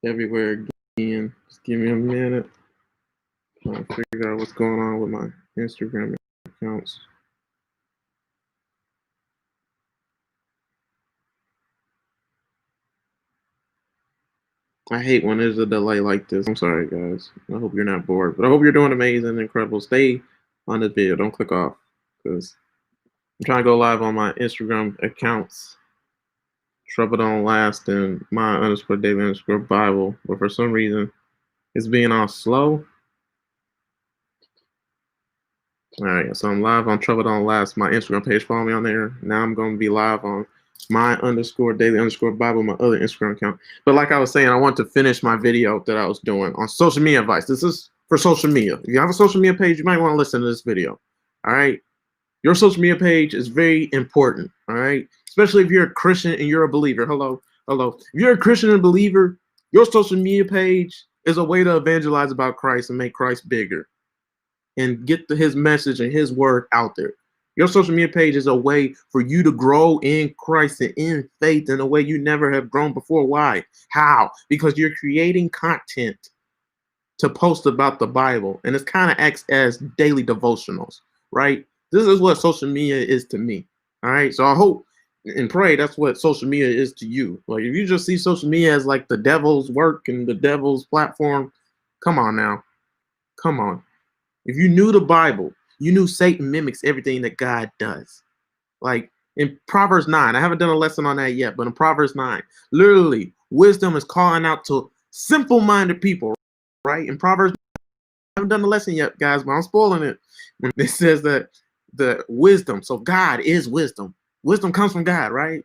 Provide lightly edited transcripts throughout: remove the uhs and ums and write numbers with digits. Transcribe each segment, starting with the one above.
everywhere again. Just give me a minute. Trying to figure out what's going on with my Instagram accounts. I hate when there's a delay like this. I'm sorry, guys. I hope you're not bored, but I hope you're doing amazing, incredible. Stay on the video. Don't click off because I'm trying to go live on my Instagram accounts, troubledontlast and my_David_Bible, but for some reason it's being all slow. All right, so I'm live on troubledontlast, my Instagram page. Follow me on there. Now I'm going to be live on my_Daily_Bible, my other Instagram account. But like I was saying, I want to finish my video that I was doing on social media advice. This is for social media. If you have a social media page, you might want to listen to this video. All right. Your social media page is very important. All right. Especially if you're a Christian and you're a believer. Hello. If you're a Christian and a believer, your social media page is a way to evangelize about Christ and make Christ bigger and get his message and his word out there. Your social media page is a way for you to grow in Christ and in faith in a way you never have grown before. Why? How? Because you're creating content to post about the Bible, and it kind of acts as daily devotionals, right? This is what social media is to me. All right. So I hope and pray that's what social media is to you. Like if you just see social media as like the devil's work and the devil's platform, come on now. Come on. If you knew the Bible, you knew Satan mimics everything that God does. Like in Proverbs 9, I haven't done a lesson on that yet, but in Proverbs 9, literally, wisdom is calling out to simple-minded people, right? In Proverbs, I haven't done a lesson yet, guys, but I'm spoiling it. When it says that the wisdom, so God is wisdom. Wisdom comes from God, right?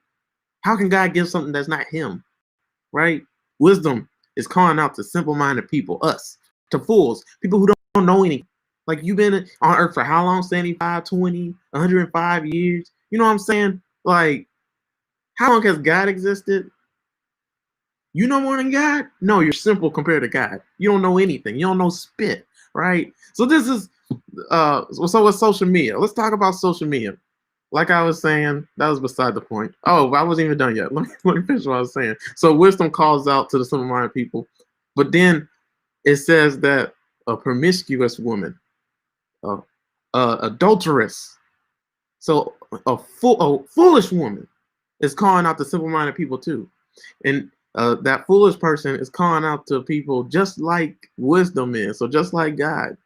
How can God give something that's not him, right? Wisdom is calling out to simple-minded people, us, to fools, people who don't know anything. Like you've been on earth for how long? 75, 20, 105 years. You know what I'm saying? Like, how long has God existed? You know more than God? No, you're simple compared to God. You don't know anything. You don't know spit, right? So this is, so with social media. Let's talk about social media. Like I was saying, that was beside the point. Oh, I wasn't even done yet. Let me finish what I was saying. So wisdom calls out to the simple-minded people. But then it says that a promiscuous woman, adulteress. So a foolish woman is calling out to simple-minded people too, and that foolish person is calling out to people just like wisdom is. So just like God.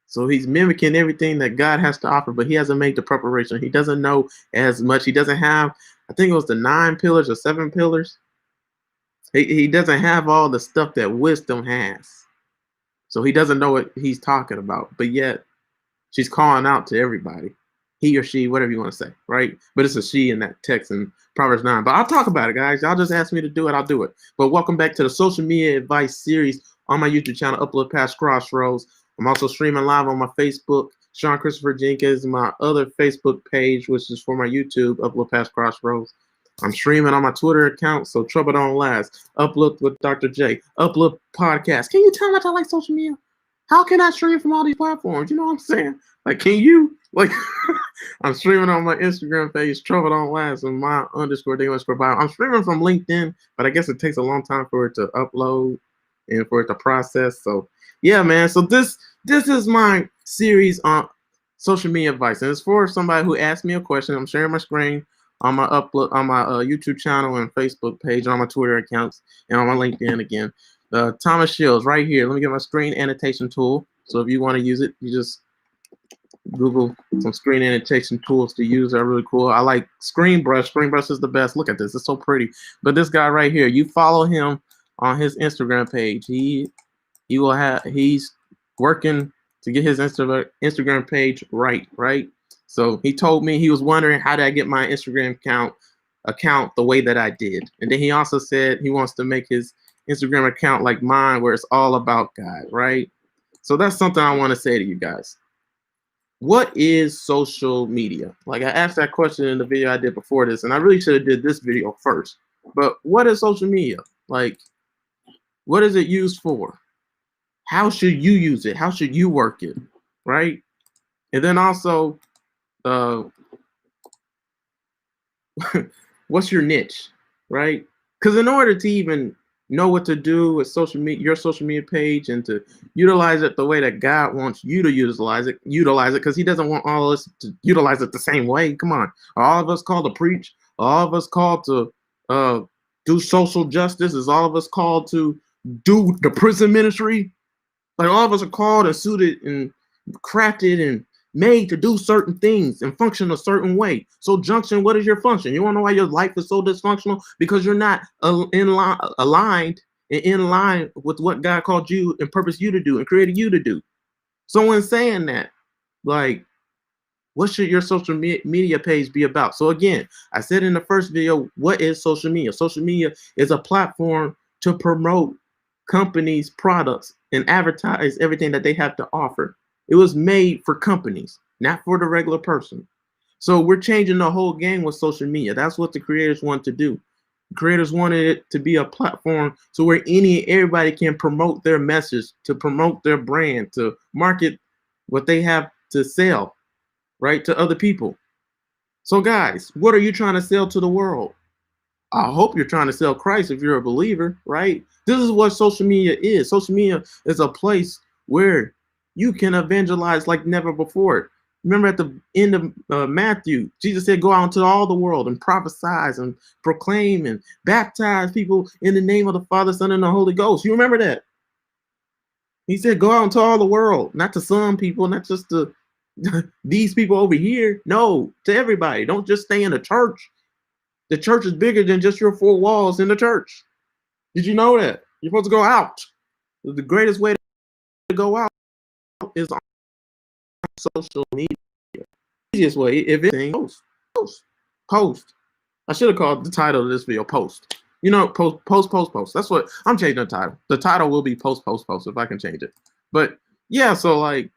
So he's mimicking everything that God has to offer, but he hasn't made the preparation. He doesn't know as much. He doesn't have, I think it was the 9 pillars or 7 pillars. He doesn't have all the stuff that wisdom has. So he doesn't know what he's talking about, but yet she's calling out to everybody, he or she, whatever you want to say, right? But it's a she in that text in Proverbs 9. But I'll talk about it, guys. Y'all just ask me to do it, I'll do it. But welcome back to the social media advice series on my YouTube channel, Uplift past Crossroads. I'm also streaming live on my Facebook, Sean Christopher Jenkins, my other Facebook page, which is for my YouTube, Uplift past Crossroads. I'm streaming on my Twitter account, so Trouble Don't Last, Uplift with Dr. J, Uplift Podcast. Can you tell how much I like social media? How can I stream from all these platforms? You know what I'm saying? Like, can you? Like, I'm streaming on my Instagram page, Trouble Don't Last, and my_Daily_Bible. I'm streaming from LinkedIn, but I guess it takes a long time for it to upload and for it to process. So, yeah, man. So this is my series on social media advice, and it's for somebody who asked me a question. I'm sharing my screen on my YouTube channel and Facebook page, on my Twitter accounts, and on my LinkedIn again. Thomas Shields right here. Let me get my screen annotation tool. So if you want to use it, you just Google some screen annotation tools to use. They're really cool. I like ScreenBrush. ScreenBrush is the best. Look at this. It's so pretty. But this guy right here, you follow him on his Instagram page. He's working to get his Instagram page right? So he told me, he was wondering, how did I get my Instagram account the way that I did? And then he also said he wants to make his Instagram account like mine, where it's all about God, right? So that's something I want to say to you guys. What is social media? Like, I asked that question in the video I did before this, and I really should have did this video first. But what is social media? Like, what is it used for? How should you use it? How should you work it, right? And then also, what's your niche, right? Because in order to even know what to do with social media, your social media page, and to utilize it the way that God wants you to utilize it, because He doesn't want all of us to utilize it the same way. Come on, all of us called to preach, all of us called to do social justice, is all of us called to do the prison ministry. Like all of us are called and suited and crafted and made to do certain things and function a certain way. So, Junction, what is your function? You want to know why your life is so dysfunctional? Because you're not aligned and in line with what God called you and purposed you to do and created you to do. So, when saying that, like, what should your social media page be about? So, again, I said in the first video, what is social media? Social media is a platform to promote companies' products and advertise everything that they have to offer. It was made for companies, not for the regular person. So we're changing the whole game with social media. That's what the creators want to do. The creators wanted it to be a platform so where everybody can promote their message, to promote their brand, to market what they have to sell, right, to other people. So guys, what are you trying to sell to the world? I hope you're trying to sell Christ if you're a believer, right? This is what social media is. Social media is a place where you can evangelize like never before. Remember at the end of Matthew, Jesus said, go out into all the world and prophesy and proclaim and baptize people in the name of the Father, Son, and the Holy Ghost. You remember that? He said, go out into all the world, not to some people, not just to these people over here. No, to everybody. Don't just stay in the church. The church is bigger than just your four walls in the church. Did you know that? You're supposed to go out. The greatest way to go out is on social media. Easiest way, if anything, post. I should have called the title of this video post. You know, post. That's what I'm changing the title. The title will be post if I can change it. But yeah, so like,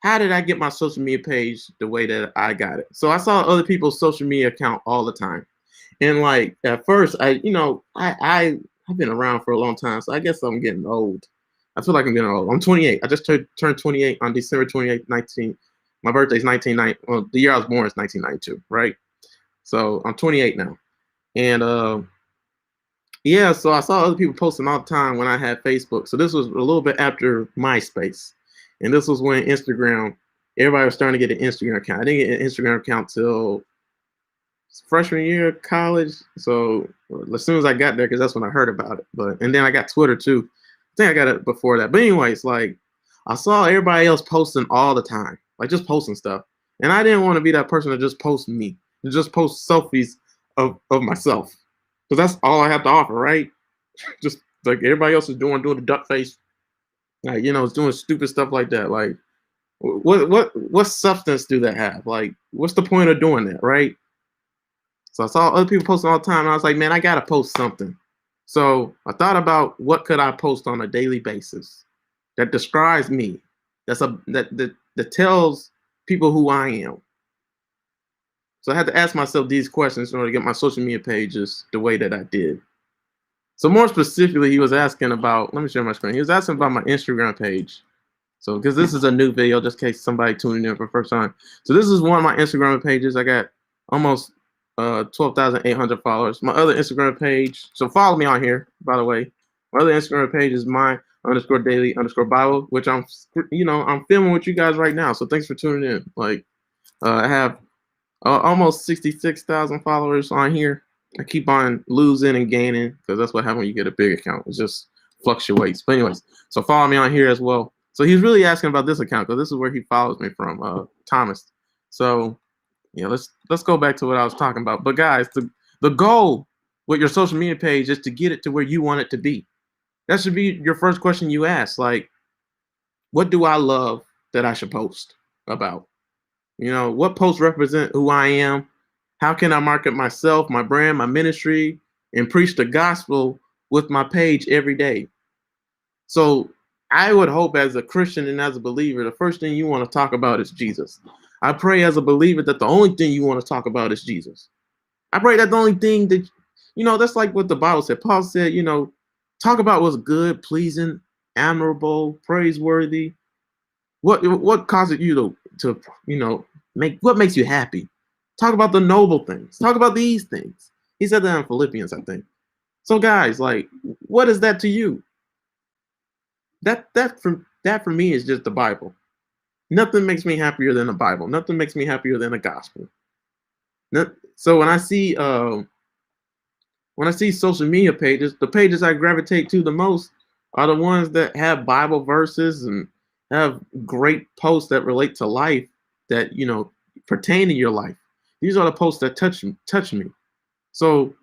how did I get my social media page the way that I got it? So I saw other people's social media account all the time. And like at first, I've been around for a long time, so I guess I'm getting old. I feel like I'm getting old. I'm 28. I just turned 28 on December 28th, 19. My birthday's 1990. Well, the year I was born is 1992, right? So I'm 28 now. And yeah, so I saw other people posting all the time when I had Facebook. So this was a little bit after MySpace. And this was when Instagram, everybody was starting to get an Instagram account. I didn't get an Instagram account till freshman year of college. So as soon as I got there, because that's when I heard about it. And then I got Twitter too. I think I got it before that. But anyways, like I saw everybody else posting all the time, like just posting stuff. And I didn't want to be that person to just post me, to just post selfies of myself. Because that's all I have to offer, right? Just like everybody else is doing the duck face. Like, you know, it's doing stupid stuff like that. Like what substance do they have? Like, what's the point of doing that, right? So I saw other people posting all the time, and I was like, man, I gotta post something. So I thought about what could I post on a daily basis that describes me, that tells people who I am. So I had to ask myself these questions in order to get my social media pages the way that I did. So more specifically, he was asking about, let me share my screen. He was asking about my Instagram page. So because this is a new video, just in case somebody tuning in for the first time. So this is one of my Instagram pages. I got almost 12,800 followers. My other Instagram page, so follow me on here, by the way. My other Instagram page is my_daily_Bible, which I'm filming with you guys right now. So thanks for tuning in. Like, I have almost 66,000 followers on here. I keep on losing and gaining because that's what happens when you get a big account. It just fluctuates. But anyways, so follow me on here as well. So he's really asking about this account because this is where he follows me from, Thomas. So yeah, let's go back to what I was talking about. But guys, the goal with your social media page is to get it to where you want it to be. That should be your first question you ask. Like, what do I love that I should post about? You know, what posts represent who I am? How can I market myself, my brand, my ministry, and preach the gospel with my page every day? So I would hope as a Christian and as a believer, the first thing you want to talk about is Jesus. I pray as a believer that the only thing you want to talk about is Jesus. I pray that the only thing that, that's like what the Bible said. Paul said, talk about what's good, pleasing, admirable, praiseworthy. What causes you to what makes you happy? Talk about the noble things. Talk about these things. He said that in Philippians, I think. So guys, like, what is that to you? That for me is just the Bible. Nothing makes me happier than the Bible. Nothing makes me happier than the gospel. So when I see social media pages, the pages I gravitate to the most are the ones that have Bible verses and have great posts that relate to life that pertain to your life. These are the posts that touch me. So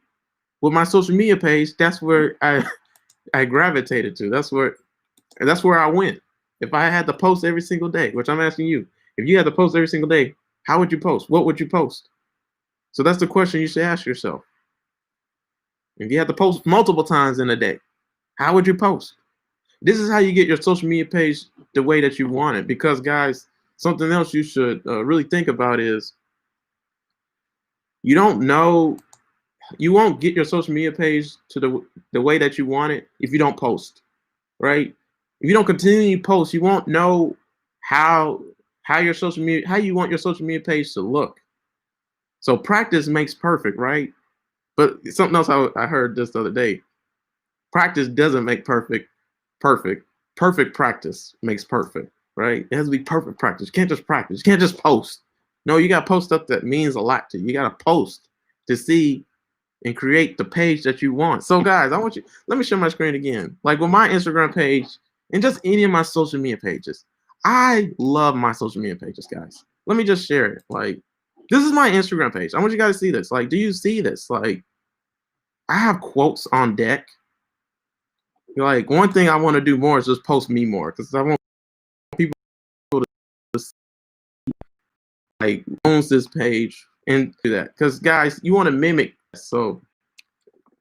with my social media page, that's where I gravitated to. That's where I went. If I had to post every single day, which I'm asking you, if you had to post every single day, how would you post? What would you post? So that's the question you should ask yourself. If you had to post multiple times in a day, how would you post? This is how you get your social media page the way that you want it. Because guys, something else you should really think about is you don't know, you won't get your social media page to the way that you want it if you don't post, right? If you don't continually post, you won't know how your social media, how you want your social media page to look. So practice makes perfect, right? But something else I heard this the other day. Practice doesn't make perfect. Perfect practice makes perfect, right? It has to be perfect practice. You can't just practice. You can't just post. No, you got to post stuff that means a lot to you. You got to post to see and create the page that you want. So guys, let me share my screen again. Like with my Instagram page and just any of my social media pages. I love my social media pages, guys. Let me just share it. Like, this is my Instagram page. I want you guys to see this. Like, do you see this? Like, I have quotes on deck. Like, one thing I want to do more is just post me more, because I want people to like owns this page and do that. Because guys, you want to mimic. So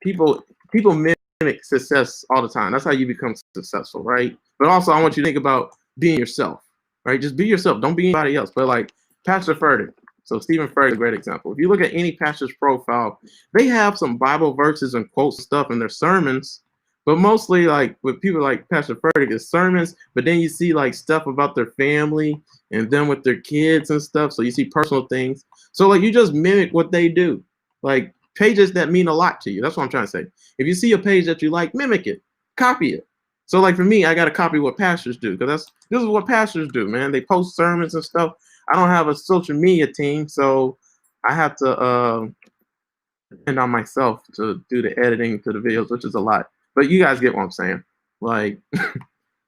people mimic success all the time. That's how you become successful, right? But also, I want you to think about being yourself, right? Just be yourself. Don't be anybody else. But like Pastor Furtick. So Stephen Furtick is a great example. If you look at any pastor's profile, they have some Bible verses and quotes and stuff in their sermons. But mostly, like with people like Pastor Furtick, it's sermons. But then you see like stuff about their family and them with their kids and stuff. So you see personal things. So like you just mimic what they do. Like pages that mean a lot to you. That's what I'm trying to say. If you see a page that you like, mimic it, copy it. So like for me, I got to copy what pastors do, because this is what pastors do, man. They post sermons and stuff. I don't have a social media team, so I have to depend on myself to do the editing to the videos, which is a lot. But you guys get what I'm saying. Like,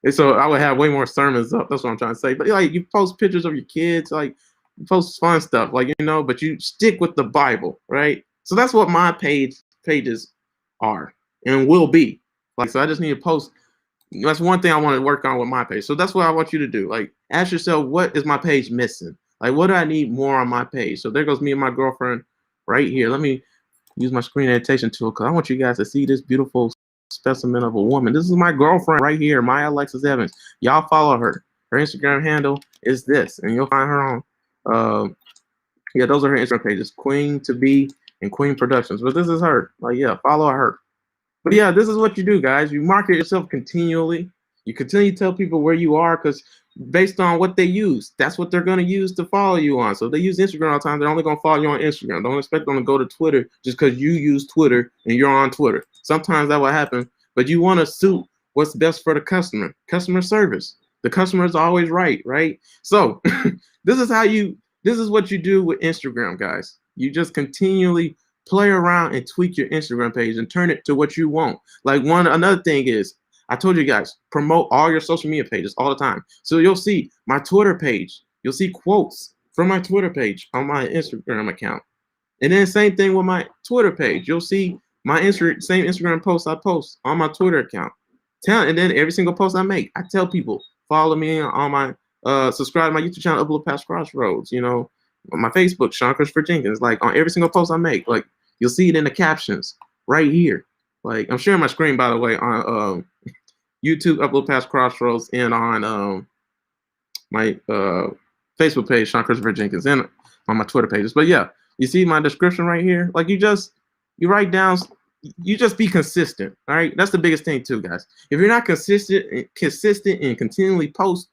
and so I would have way more sermons up. That's what I'm trying to say. But like, you post pictures of your kids, like you post fun stuff, like but you stick with the Bible, right? So that's what my pages are and will be. Like, so I just need to post. That's one thing I want to work on with my page. So that's what I want you to do. Like, ask yourself, what is my page missing? Like, what do I need more on my page? So there goes me and my girlfriend right here. Let me use my screen annotation tool, because I want you guys to see this beautiful specimen of a woman. This is my girlfriend right here, Maya Alexis Evans. Y'all follow her. Her Instagram handle is this, and you'll find her on. Yeah, those are her Instagram pages, Queen to Be and Queen Productions. But this is her. Like, yeah, follow her. But yeah, this is what you do, guys. You market yourself continually. You continue to tell people where you are, because based on what they use, that's what they're going to use to follow you on. So if they use Instagram all the time, they're only going to follow you on Instagram. Don't expect them to go to Twitter just because you use Twitter and you're on Twitter. Sometimes that will happen, but you want to suit what's best for the customer. Customer service. The customer is always right, right? So this is what you do with Instagram, guys. You just continually play around and tweak your Instagram page and turn it to what you want. Like another thing is, I told you guys, promote all your social media pages all the time. So you'll see my Twitter page. You'll see quotes from my Twitter page on my Instagram account. And then same thing with my Twitter page. You'll see my same Instagram posts I post on my Twitter account. And then every single post I make, I tell people, follow me on my subscribe to my YouTube channel, Uplift past Crossroads. On my Facebook, Sean Christopher Jenkins. Like on every single post I make, like you'll see it in the captions right here. Like I'm sharing my screen, by the way, on YouTube, Upload Past Crossroads, and on my Facebook page, Sean Christopher Jenkins, and on my Twitter pages. But yeah, you see my description right here. Like you write down, you just be consistent. All right, that's the biggest thing too, guys. If you're not consistent and continually post,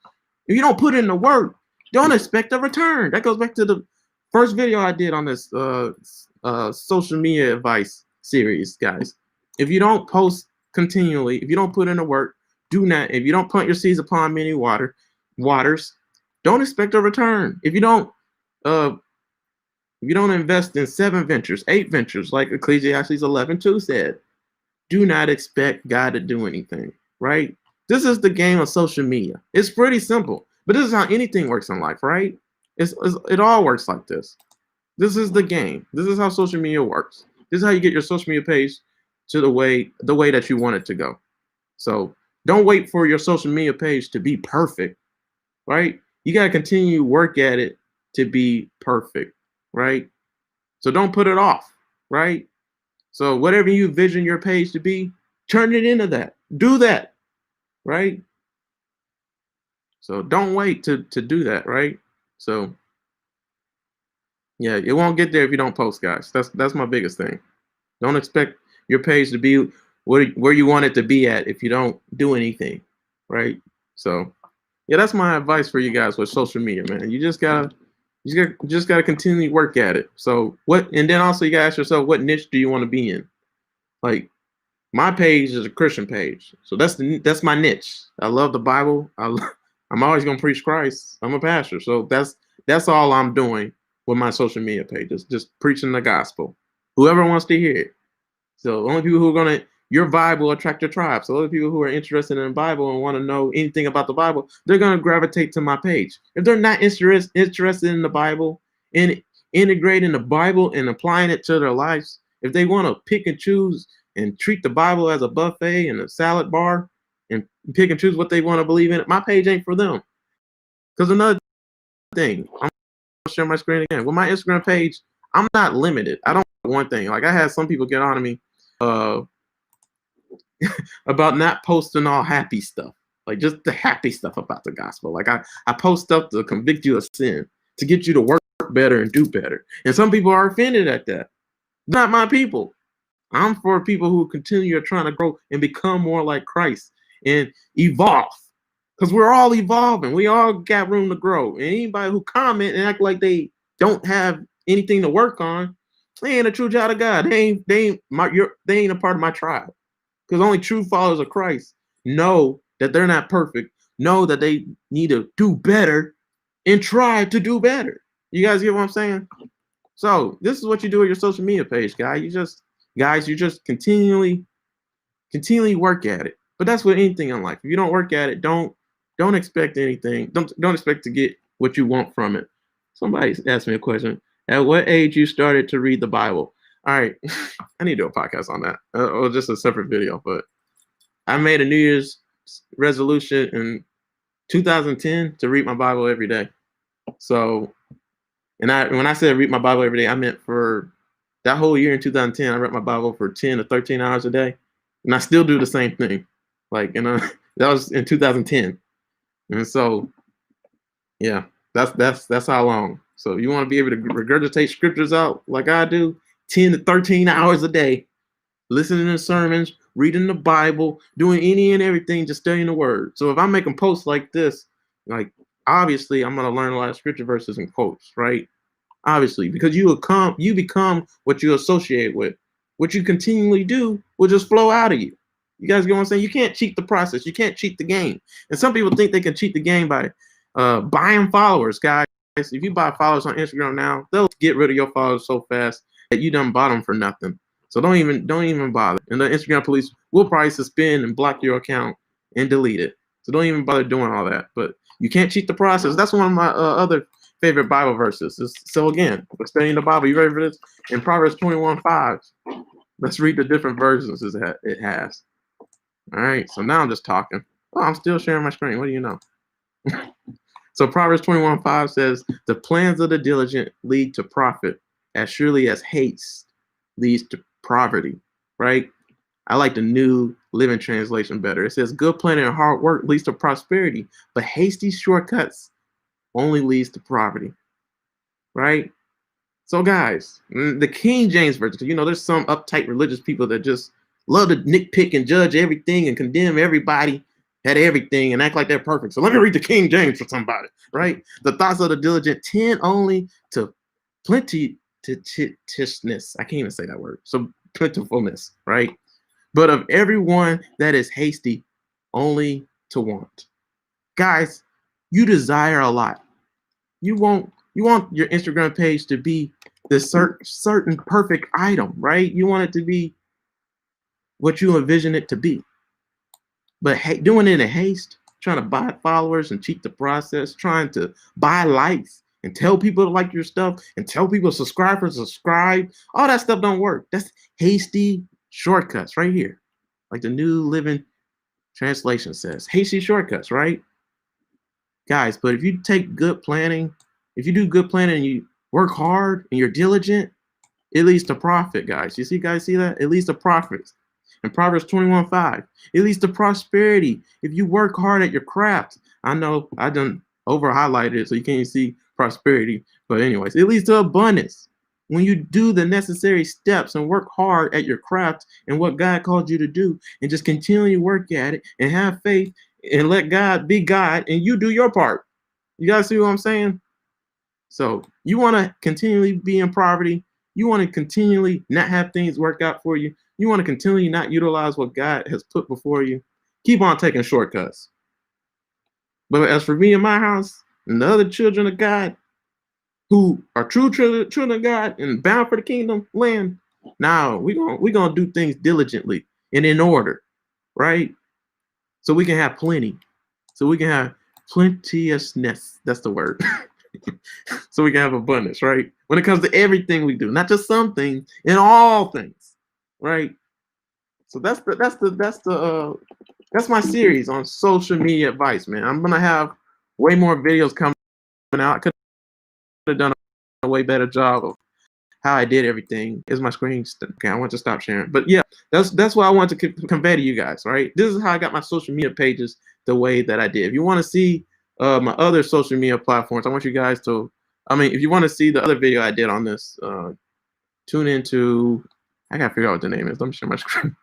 if you don't put in the work, don't expect a return. That goes back to the first video I did on this social media advice series, guys. If you don't post continually, if you don't put in the work, do not. If you don't plant your seeds upon many waters, don't expect a return. Uh, if you don't invest in 7 ventures, 8 ventures, like Ecclesiastes 11:2 said, do not expect God to do anything, right? This is the game of social media. It's pretty simple, but this is how anything works in life, right? It all works like this. This is the game. This is how social media works. This is how you get your social media page to the way that you want it to go. So don't wait for your social media page to be perfect, right? You got to continue to work at it to be perfect, right? So don't put it off, right? So whatever you vision your page to be, turn it into that. Do that, right? So don't wait to do that, right? So yeah, it won't get there if you don't post, guys. That's my biggest thing. Don't expect your page to be where you want it to be at if you don't do anything, right? So yeah, that's my advice for you guys with social media, man. You just gotta continually work at it. So and then also you gotta ask yourself, what niche do you want to be in? Like my page is a Christian page, so that's my niche. I love the Bible. I'm always gonna preach Christ. I'm a pastor, so that's all I'm doing with my social media pages, just preaching the gospel. Whoever wants to hear it. So only people who are gonna your vibe will attract your tribe. So other people who are interested in the Bible and want to know anything about the Bible, they're gonna gravitate to my page. If they're not interested in the Bible and integrating the Bible and applying it to their lives, if they want to pick and choose and treat the Bible as a buffet and a salad bar and pick and choose what they want to believe in, my page ain't for them. Because another thing, I'm gonna share my screen again. With my Instagram page, I'm not limited. I don't one thing. Like I had some people get on to me about not posting all happy stuff, like just the happy stuff about the gospel. Like I post stuff to convict you of sin, to get you to work better and do better. And some people are offended at that. Not my people. I'm for people who continue trying to grow and become more like Christ and evolve. Because we're all evolving. We all got room to grow. And anybody who comment and act like they don't have anything to work on, they ain't a true child of God. They ain't a part of my tribe. Because only true followers of Christ know that they're not perfect, know that they need to do better, and try to do better. You guys get what I'm saying? So this is what you do with your social media page, guys. You just continually work at it. But that's with anything in life. If you don't work at it, don't expect anything. Don't expect to get what you want from it. Somebody asked me a question. At what age you started to read the Bible? All right, I need to do a podcast on that, or just a separate video. But I made a New Year's resolution in 2010 to read my Bible every day. So, when I said read my Bible every day, I meant for that whole year in 2010, I read my Bible for 10 to 13 hours a day, and I still do the same thing. Like, that was in 2010, and so, yeah, that's how long. So you want to be able to regurgitate scriptures out like I do, 10 to 13 hours a day, listening to sermons, reading the Bible, doing any and everything, just studying the word. So if I'm making posts like this, like obviously I'm gonna learn a lot of scripture verses and quotes, right? Obviously, because you become what you associate with. What you continually do will just flow out of you. You guys get what I'm saying? You can't cheat the process. You can't cheat the game. And some people think they can cheat the game by buying followers, guys. If you buy followers on Instagram now, they'll get rid of your followers so fast that you done bought them for nothing. So don't even bother. And the Instagram police will probably suspend and block your account and delete it. So don't even bother doing all that. But you can't cheat the process. That's one of my other favorite Bible verses. So again, we're studying the Bible. You ready for this? In Proverbs 21:5. Let's read the different versions it has. All right. So now I'm just talking. Oh, I'm still sharing my screen. What do you know? So Proverbs 21:5 says, the plans of the diligent lead to profit, as surely as haste leads to poverty, right? I like the New Living Translation better. It says, good planning and hard work leads to prosperity, but hasty shortcuts only leads to poverty, right? So guys, the King James Version, there's some uptight religious people that just love to nitpick and judge everything and condemn everybody at everything and act like they're perfect. So let me read the King James for somebody, right? The thoughts of the diligent tend only to plenteousness. I can't even say that word. So plentifulness, right? but of everyone that is hasty only to want. Guys, you desire a lot. You want your Instagram page to be this certain perfect item, right? You want it to be what you envision it to be. But doing it in haste, trying to buy followers and cheat the process, trying to buy likes and tell people to like your stuff and tell people to subscribe, all that stuff don't work. That's hasty shortcuts right here. Like the New Living Translation says, hasty shortcuts, right? Guys, but if you take good planning, if you do good planning and you work hard and you're diligent, it leads to profit, guys. You see, guys, see that? It leads to profits. In Proverbs 21:5, it leads to prosperity. If you work hard at your craft, I know I done over highlighted it so you can't see prosperity. But anyways, it leads to abundance. When you do the necessary steps and work hard at your craft and what God called you to do, and just continually work at it and have faith and let God be God and you do your part. You guys see what I'm saying? So you want to continually be in poverty. You want to continually not have things work out for you. You want to continually not utilize what God has put before you. Keep on taking shortcuts. But as for me and my house and the other children of God who are true children of God and bound for the kingdom land, now we're gonna do things diligently and in order, right? So we can have plenty. So we can have plenteousness. That's the word. So we can have abundance, right? When it comes to everything we do, not just some things, in all things, right? So that's my series on social media advice, man. I'm gonna have way more videos coming out. I could have done a way better job of how I did everything. Is my screen okay? I want to stop sharing, but yeah, that's what I want to convey to you guys, right? This is how I got my social media pages the way that I did. If you want to see my other social media platforms, I want you guys to, if you want to see the other video I did on this, tune into, I gotta figure out what the name is. Let me share my screen.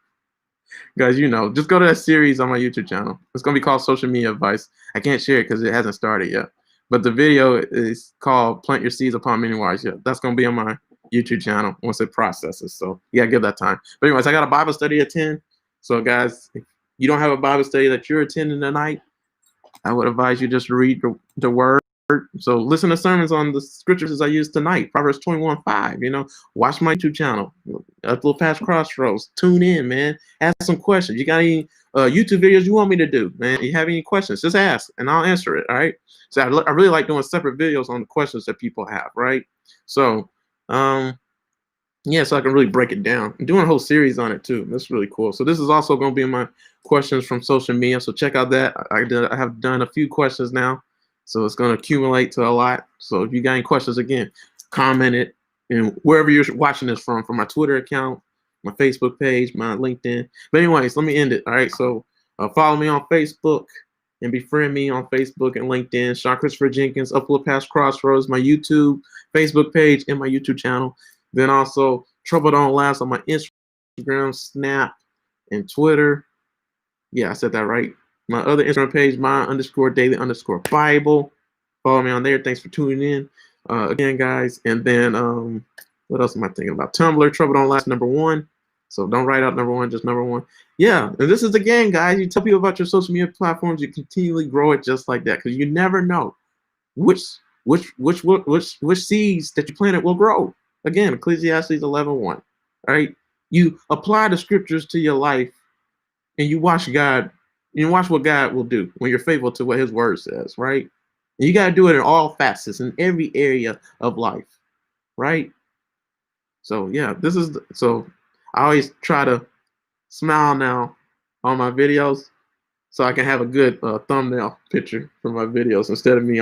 Guys, just go to that series on my YouTube channel. It's gonna be called Social Media Advice. I can't share it because it hasn't started yet. But the video is called Plant Your Seeds Upon Many Waters. Yeah, that's gonna be on my YouTube channel once it processes. So you gotta give that time. But anyways, I got a Bible study at 10. So guys, if you don't have a Bible study that you're attending tonight, I would advise you just read the word. So listen to sermons on the scriptures I used tonight. Proverbs 21:5. Watch my YouTube channel. Uplift past Crossroads. Tune in, man. Ask some questions. You got any YouTube videos you want me to do, man? You have any questions? Just ask, and I'll answer it. All right. So I really like doing separate videos on the questions that people have. Right. So yeah, so I can really break it down. I'm doing a whole series on it too. That's really cool. So this is also going to be in my questions from social media. So check out that. I have done a few questions now. So it's going to accumulate to a lot. So if you got any questions, again, comment it. And wherever you're watching this from my Twitter account, my Facebook page, my LinkedIn. But anyways, let me end it. All right. So follow me on Facebook and befriend me on Facebook and LinkedIn. Sean Christopher Jenkins, Uplift Past Crossroads, my YouTube, Facebook page, and my YouTube channel. Then also Trouble Don't Last on my Instagram, Snap, and Twitter. Yeah, I said that right. My other Instagram page, my_daily_Bible. Follow me on there. Thanks for tuning in again, guys. And then what else am I thinking about? Tumblr, Trouble Don't Last #1. So don't write out #1, just #1. Yeah, and this is again, guys. You tell people about your social media platforms. You continually grow it just like that because you never know which seeds that you planted will grow. Again, Ecclesiastes 11:1. All right, you apply the scriptures to your life, and you watch God. You watch what God will do when you're faithful to what His Word says. Right, and you got to do it in all facets, in every area of life. Right. So yeah, so I always try to smile now on my videos, so I can have a good thumbnail picture for my videos instead of me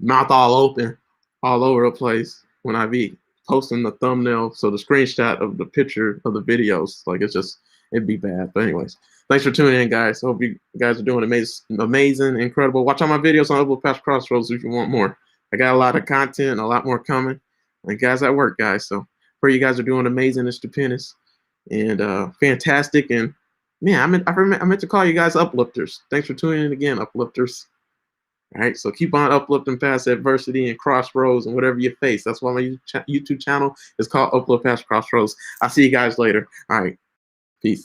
mouth all open, all over the place when I be posting the thumbnail. So the screenshot of the picture of the videos, like it'd be bad. But anyways, thanks for tuning in, guys. Hope you guys are doing amazing, incredible. Watch all my videos on Uplift Past Crossroads if you want more. I got a lot of content, a lot more coming. And guys at work, guys. So pray you guys are doing amazing and stupendous and fantastic. And man, I meant to call you guys uplifters. Thanks for tuning in again, uplifters. All right, so keep on uplifting past adversity and crossroads and whatever you face. That's why my YouTube channel is called Uplift Past Crossroads. I'll see you guys later. All right. Peace.